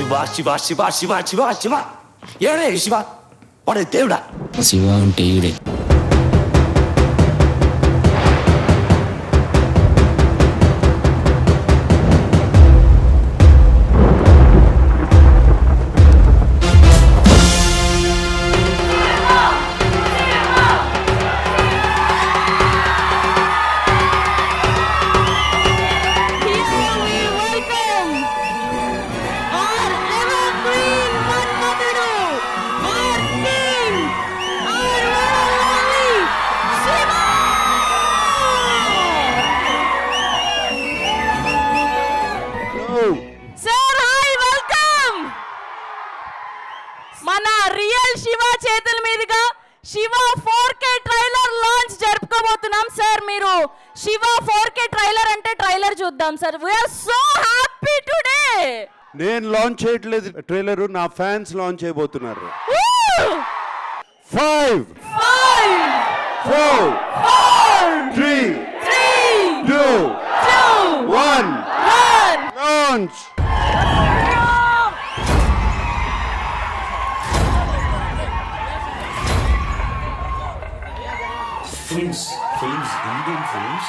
శివ శివ శివ శివ శివ ఏడే శివ వాడే దేవుడా. శివ అంటే ఈడే. మన రియల్ శివ చేతుల మీదుగా శివ 4K ట్రైలర్ లాంచ్ జరుపుకోబోతున్నాం సార్. మీరు శివ 4K ట్రైలర్ అంటే ట్రైలర్ చూద్దాం sir. We are so happy today. నేను లాంచ్ చేయట్లేదు ట్రైలర్, నా ఫ్యాన్స్ లాంచ్ చేయబోతున్నారు. 5 4 3 2 1 launch. Films, Indian films,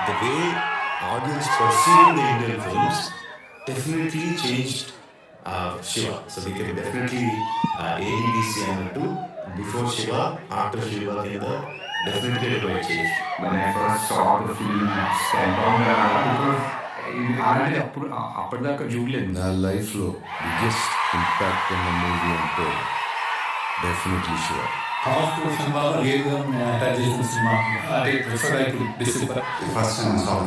the way audience perceived the Indian films definitely changed Shiva. So we can definitely ABDC and do before Shiva, after Shiva, definitely it will change. When I first saw the film, అప్పటిదాకా చూడలేదు. నా లైఫ్లో biggest impact ఉన్న movie అంటే definitely Shiva. First time sir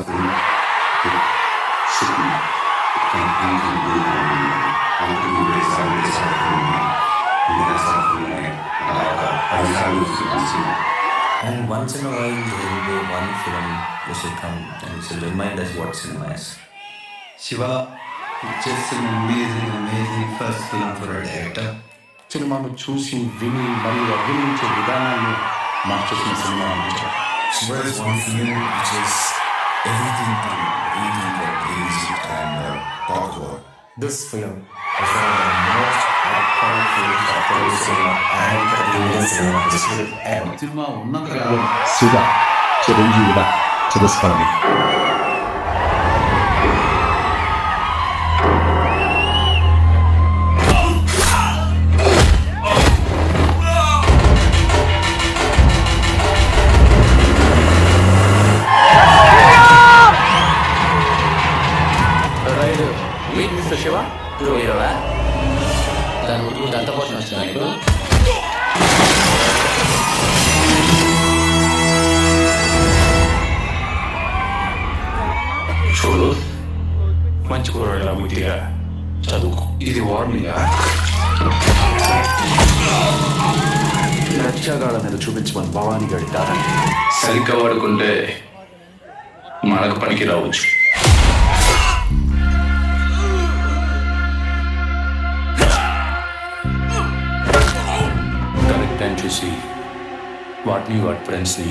And once in a while, there will be one film which will come and it will remind us what cinema is. Shiva, just an amazing first film for a director. సినిమాను చూసి విని మరియు అభినయించే విధానాన్ని మార్చేసిన cinema. Shiva is one film which is everything to reading what brings it and talk about. This film is one of the most powerful popular cinema and Indian cinema history ever. Cinema ఉన్నంతగా శివ చిరంజీవిగా చిరస్మరణి. శివ దాని ముందు దంతపోషణ వచ్చిందా నీకు? చూడు, మంచి కూరలా బుద్ధిగా చదువుకో. ఇది వార్నింగ్. లక్ష్యగాళ్ళ మీద చూపించమని భవానీ గడి దారండి. సరిగ్గా వాడుకుంటే మనకు పనికి రావచ్చు. కరెక్ట్ టైం చూసి వాటి ఫ్రెండ్స్ని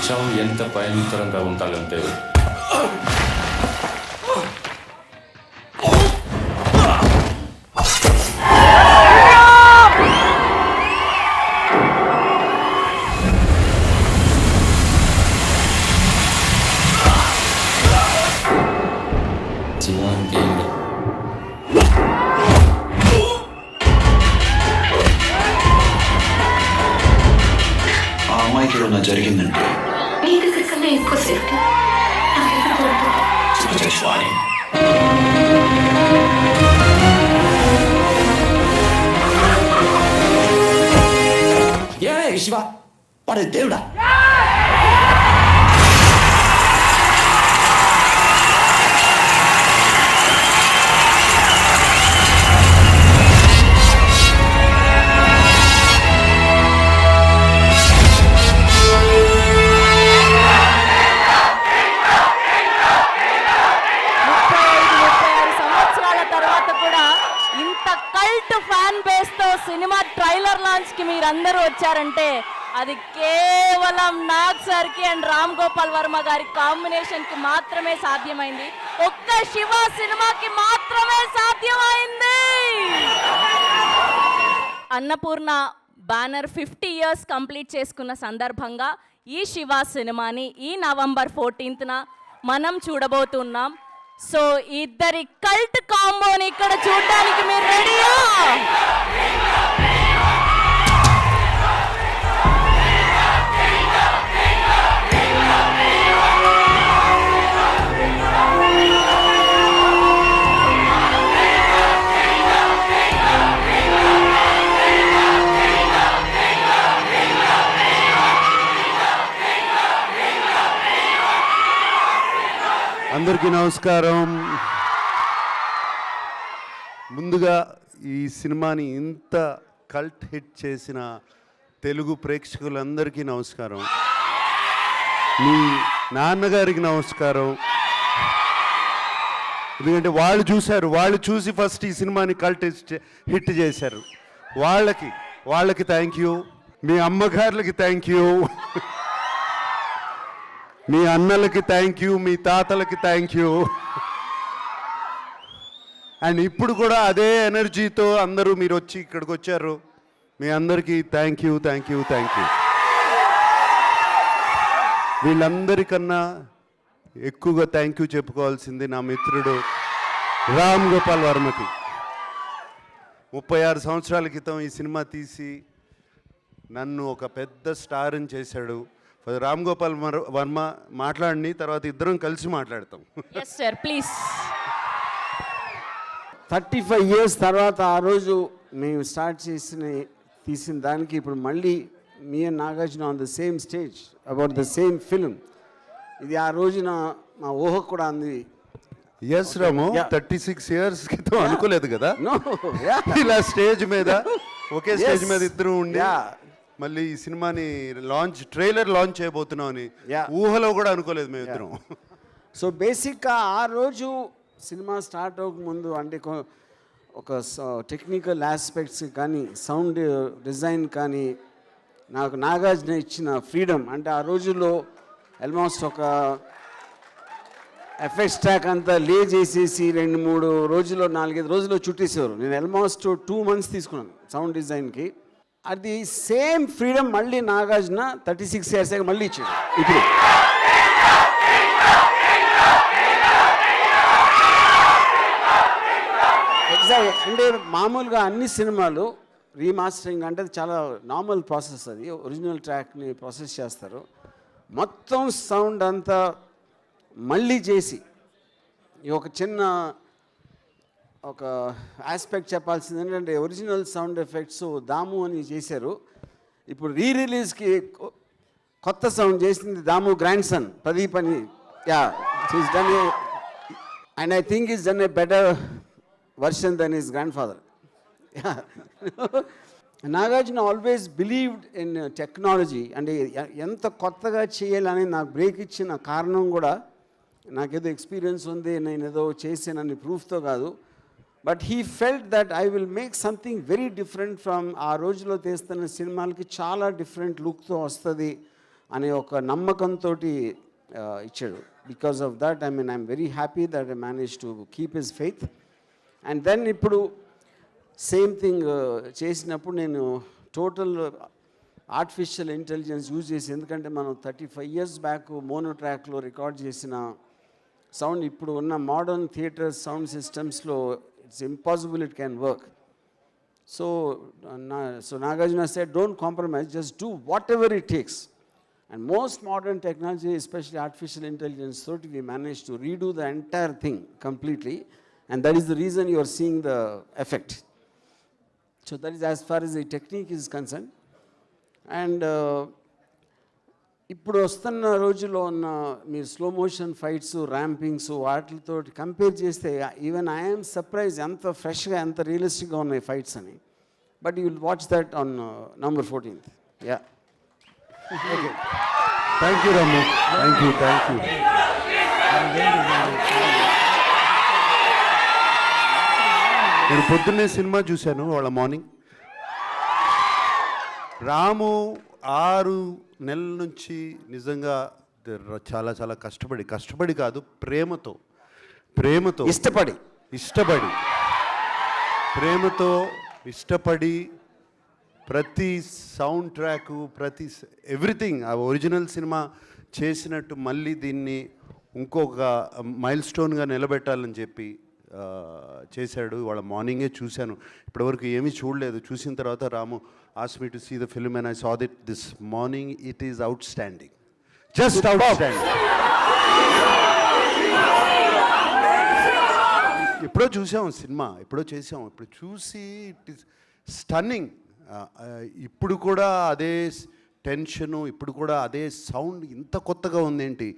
చావు ఎంత భయంకరంగా ఉండాలంటే శివ అంటే ఈడే. ఆ అమ్మాయికి ఏమైనా జరిగిందంటే ఎక్కువ సేఫ్టీ ఏడే శివ వాడే దేవుడా. కల్ట్ ఫ్యాన్ బేస్ తో సినిమా ట్రైలర్ లాంచ్ కి మీరందరూ వచ్చారంటే అది కేవలం నాగ్ సార్కి అండ్ రామ్ గోపాల్ వర్మ గారి కాంబినేషన్కి మాత్రమే సాధ్యమైంది. ఒక్క శివ సినిమాకి మాత్రమే సాధ్యమైంది. అన్నపూర్ణ బ్యానర్ 50 years కంప్లీట్ చేసుకున్న సందర్భంగా ఈ శివ సినిమాని ఈ November 14th మనం చూడబోతున్నాం. సో ఇద్దరి కల్ట్ కాంబోని ఇక్కడ చూడడానికి మీరు రెడీయా? అందరికీ నమస్కారం. ముందుగా ఈ సినిమాని ఇంత కల్ట్ హిట్ చేసిన తెలుగు ప్రేక్షకులందరికీ నమస్కారం. మీ నాన్నగారికి నమస్కారం. ఎందుకంటే వాళ్ళు చూశారు, వాళ్ళు చూసి ఫస్ట్ ఈ సినిమాని కల్ట్ హిట్ చేశారు. వాళ్ళకి థ్యాంక్ యూ. మీ అమ్మగారులకి థ్యాంక్ యూ. మీ అన్నలకి థ్యాంక్ యూ, మీ తాతలకి థ్యాంక్ యూ. అండ్ ఇప్పుడు కూడా అదే ఎనర్జీతో అందరూ మీరు వచ్చి ఇక్కడికి వచ్చారు. మీ అందరికీ థ్యాంక్ యూ. వీళ్ళందరికన్నా ఎక్కువగా థ్యాంక్ యూ చెప్పుకోవాల్సింది నా మిత్రుడు రామ్ గోపాల్ వర్మకి. 36 సంవత్సరాల క్రితం ఈ సినిమా తీసి నన్ను ఒక పెద్ద స్టార్ని చేశాడు. రామ్ గోపాల్ వర్మ మాట్లాడిని తర్వాత ఇద్దరం కలిసి మాట్లాడతాం. yes sir please. 35 years తర్వాత ఆ రోజు మేము స్టార్ట్ తీసిన దానికి ఇప్పుడు మళ్ళీ me and Nagarjuna on the same stage about the same film. ఇది ఆ రోజున మా ఊహ కూడా అంది. ఎస్ రాము, 36 years క్రితం అనుకోలేదు కదా ఇలా స్టేజ్ మీద ఒకే స్టేజ్ మీద ఇద్దరు ఉండి మళ్ళీ ఈ సినిమాని ట్రైలర్ లాంచ్ చేయబోతున్నాం అని ఊహలో కూడా అనుకోలేదు మేము ఇద్దరం. సో బేసిక్గా ఆ రోజు సినిమా స్టార్ట్ అవ్వకముందు అంటే ఒక టెక్నికల్ ఆస్పెక్ట్స్ కానీ సౌండ్ డిజైన్ కానీ నాకు నాగార్జున ఇచ్చిన ఫ్రీడమ్. అంటే ఆ రోజుల్లో ఆల్మోస్ట్ ఒక ఎఫెక్ట్స్ ట్రాక్ అంతా లే చేసేసి 2-3 రోజుల్లో 4-5 రోజుల్లో చుట్టేసేవారు. నేను ఆల్మోస్ట్ 2 months తీసుకున్నాను సౌండ్ డిజైన్కి. అది సేమ్ ఫ్రీడమ్ మళ్ళీ నాగార్జున 36 years మళ్ళీ ఇచ్చాడు. ఇప్పుడు ఎగ్జాక్ట్ అంటే మామూలుగా అన్ని సినిమాలు రీమాస్టరింగ్ అంటే చాలా నార్మల్ ప్రాసెస్. అది ఒరిజినల్ ట్రాక్ని ప్రాసెస్ చేస్తారు. మొత్తం సౌండ్ అంతా మళ్ళీ చేసి ఒక చిన్న ఒక ఆస్పెక్ట్ చెప్పాల్సింది ఏంటంటే ఒరిజినల్ సౌండ్ ఎఫెక్ట్స్ దాము అని చేశారు. ఇప్పుడు రిలీజ్కి కొత్త సౌండ్ చేసింది దాము గ్రాండ్ సన్ ప్రదీప్ అని. Is done and I think is done a better version then his grandfather. Nagarjuna always believed in technology. అంటే ఎంత కొత్తగా చేయాలని నాకు బ్రేక్ ఇచ్చిన కారణం కూడా నాకేదో ఎక్స్పీరియన్స్ ఉంది, నేను ఏదో చేసానని ప్రూఫ్తో కాదు. But he felt that I will make something very different from ఆ రోజులో తీస్తున్న సినిమాలకి చాలా డిఫరెంట్ లుక్తో వస్తుంది అనే ఒక నమ్మకంతో ఇచ్చాడు. Because of that I'm very happy that I manage to keep his faith. And then ఇప్పుడు సేమ్ థింగ్ చేసినప్పుడు నేను టోటల్ ఆర్టిఫిషియల్ ఇంటెలిజెన్స్ యూజ్ చేసి, ఎందుకంటే మనం 35 years బ్యాక్ మోనో ట్రాక్లో రికార్డ్ చేసిన సౌండ్ ఇప్పుడు ఉన్న మోడర్న్ థియేటర్ సౌండ్ సిస్టమ్స్లో it's impossible it can work. So Nagarjuna said, don't compromise, just do whatever it takes. And most modern technology, especially artificial intelligence, so we managed to redo the entire thing completely, and that is the reason you are seeing the effect. So that is as far as the technique is concerned. And ఇప్పుడు వస్తున్న రోజుల్లో ఉన్న మీరు slow motion fights ర్యాంపింగ్స్ వాటితో compare చేస్తే even I'm surprise ఎంత ఫ్రెష్గా ఎంత రియలిస్టిక్గా ఉన్నాయి ఫైట్స్ అని. But you will watch that on November 14th. Yeah thank you Ramu. Thank you. నేను పొద్దున్నే సినిమా చూశాను వాళ్ళ మార్నింగ్. రాము 6 నెలల నుంచి నిజంగా చాలా చాలా కష్టపడి కాదు, ప్రేమతో ఇష్టపడి ప్రతి సౌండ్ ట్రాకు, ప్రతి ఎవ్రీథింగ్ ఆ ఒరిజినల్ సినిమా చేసినట్టు మళ్ళీ దీన్ని ఇంకొక మైల్ స్టోన్గా నిలబెట్టాలని చెప్పి చేశాడు. ఇవాళ మార్నింగే చూశాను, ఇప్పటివరకు ఏమీ చూడలేదు. చూసిన తర్వాత రాము asked me to see the film and I saw it this morning. It is outstanding, just outstanding. ఎప్పుడో చూసాం సినిమా, ఎప్పుడో చేసాం, ఇప్పుడు చూసి ఇట్ ఈస్ స్టన్నింగ్. ఇప్పుడు కూడా అదే టెన్షను, ఇప్పుడు కూడా అదే సౌండ్, ఇంత కొత్తగా ఉందేంటి.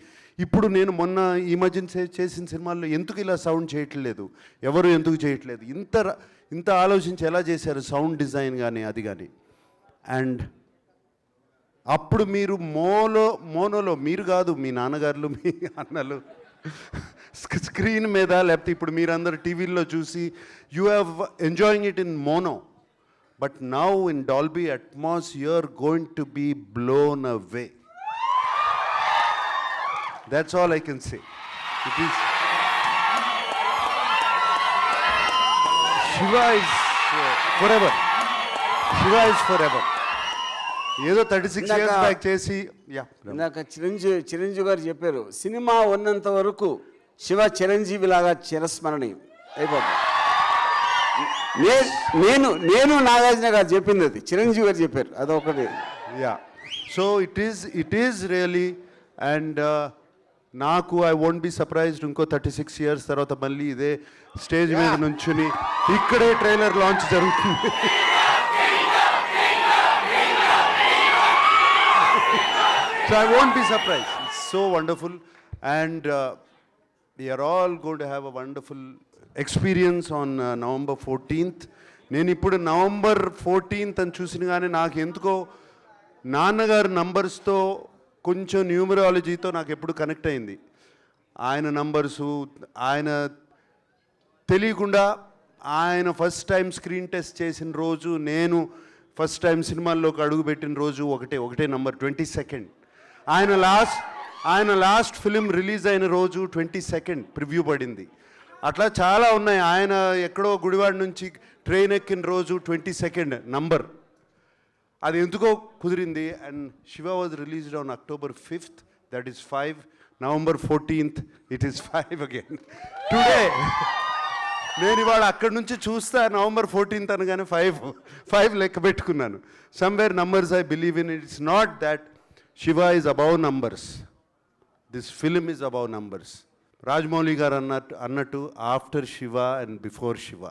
ఇప్పుడు నేను మొన్న ఈ మధ్యన చేసిన సినిమాల్లో ఎందుకు ఇలా సౌండ్ చేయట్లేదు, ఎవరు ఎందుకు చేయట్లేదు, ఇంత ఆలోచించి ఎలా చేశారు సౌండ్ డిజైన్ కానీ అది కానీ. అండ్ అప్పుడు మీరు మోనోలో మీరు కాదు, మీ నాన్నగారులు, మీ అన్నలు స్క్రీన్ మీద, లేకపోతే ఇప్పుడు మీరందరూ టీవీల్లో చూసి you have enjoying it in mono. But now in Dolby Atmos, you're going to be blown away. That's all I can say. It is. Shiva is forever. Shiva is forever. ఏదో 36 years back చేసి ఇందాక చిరంజీవి గారు చెప్పారు, cinema ఉన్నంత వరకు శివ చిరంజీవి లాగా చిరస్మరణీయం అయిపోతుంది. నేను నాగార్జున గారు చెప్పింది అది, చిరంజీవి గారు చెప్పారు అదొకటి. So it is really. And నాకు ఐ వోంట్ బి సర్ప్రైజ్డ్ ఇంకో 36 years తర్వాత మళ్ళీ ఇదే స్టేజ్ మీద నుంచుని ఇక్కడే ట్రైలర్ లాంచ్ జరుగుతుంది. So I won't be surprised. It's so wonderful and we are all going to have a wonderful experience on November 14th. నేను ఇప్పుడు November 14th అని చూసిన కానీ నాకు ఎందుకో నాన్నగారు నంబర్స్తో కొంచెం న్యూమరాలజీతో నాకు ఎప్పుడు కనెక్ట్ అయింది. ఆయన నంబర్సు, ఆయన తెలియకుండా ఆయన ఫస్ట్ టైం స్క్రీన్ టెస్ట్ చేసిన రోజు, నేను ఫస్ట్ టైం సినిమాల్లోకి అడుగుపెట్టిన రోజు ఒకటే నంబర్ 22nd. ఆయన లాస్ట్ ఫిలిం రిలీజ్ అయిన రోజు 22nd ప్రివ్యూ పడింది. అట్లా చాలా ఉన్నాయి. ఆయన ఎక్కడో గుడివాడ నుంచి ట్రైన్ ఎక్కిన రోజు 22nd నంబర్, అది ఎందుకో కుదిరింది. And Shiva was released on October 5th, that is 5. November 14th it is 5 again. Today నేను ఇవాళ అక్కడి నుంచి చూస్తా November 14th అనగానే 5 లెక్క పెట్టుకున్నాను. Somewhere numbers I believe in. It's not that Shiva is above numbers, this film is above numbers. Rajamouli గారు అన్నట్టు after Shiva and before Shiva,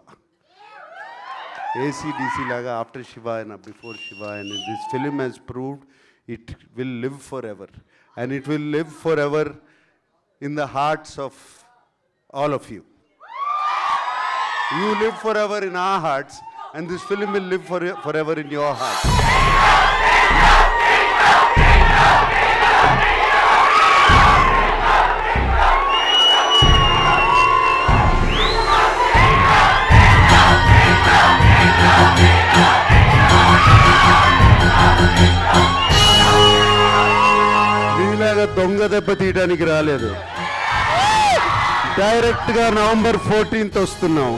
ACDC లాగా after Shiva and before Shiva. And this film has proved it will live for ever, and it will live for ever in the hearts of all of you. You live forever in our hearts, and this film will live forever in your heart. మీలాగా దొంగ దెబ్బ తీయడానికి రాలేదు, డైరెక్ట్గా November 14th వస్తున్నాం.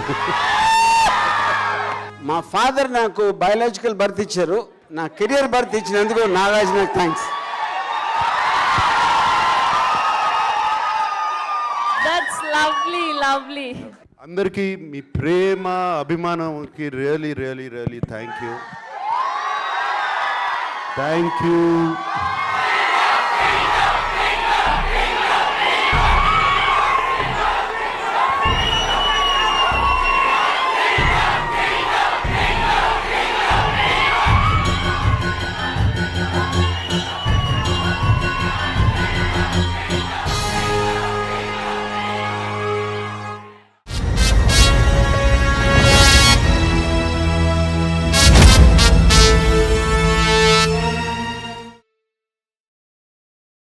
మా father నాకు biological birth ఇచ్చారు, నా కెరియర్ బర్త్ ఇచ్చినందుకు Nagarjuna thanks. That's lovely lovely. అందరికీ మీ ప్రేమ అభిమానంకి really really really thank you.